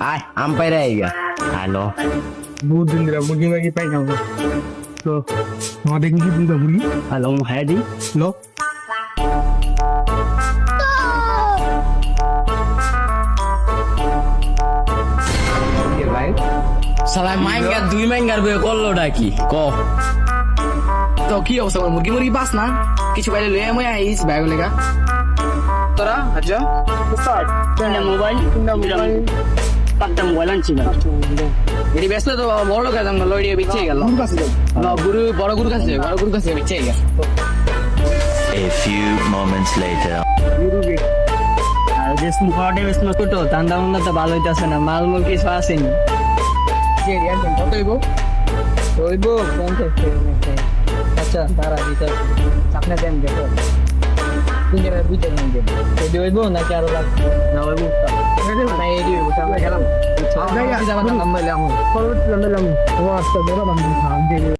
আয় আম পাইরা আইগা হ্যালো বহুত দিন ধরে মুরগি মাগি পাই না তো আমাদের কি বুঝা বলি হ্যালো হ্যাঁ দি লো সালা মাইঙ্গার দুই মাইঙ্গার বয়ে করলোটা কি ক তো কি অবস্থা বল মুরগি মুরগি বাস না কিছু পাইলে লয়ে মই আইস ব্যাগ লেগা তোরা আচ্ছা মোবাইল পাঁচটা মোবাইল আনছি না এটি ব্যস্ত তো বড় লোক একদম লড়ি বিচ্ছে গেল গুরু বড় গুরু কাছে বিচ্ছে গেল A few moments later. আর যে স্মুখাটে বেসমা ছোট তান্দা মুন্দা তো ভালো হইতাছে না মাল মুল কিছু আসেনি কত হইব হইব 50 আচ্ছা তারা দিতে আপনি দেন দেখো তিন জায়গায় বুঝতে দেন এডি হইব নাকি আরো লাগবে না হইব না এডি হইব তাহলে গেলাম যাবা নাম বললাম খরচ লাগলাম ও আস্তে ধরা বান্ধি খান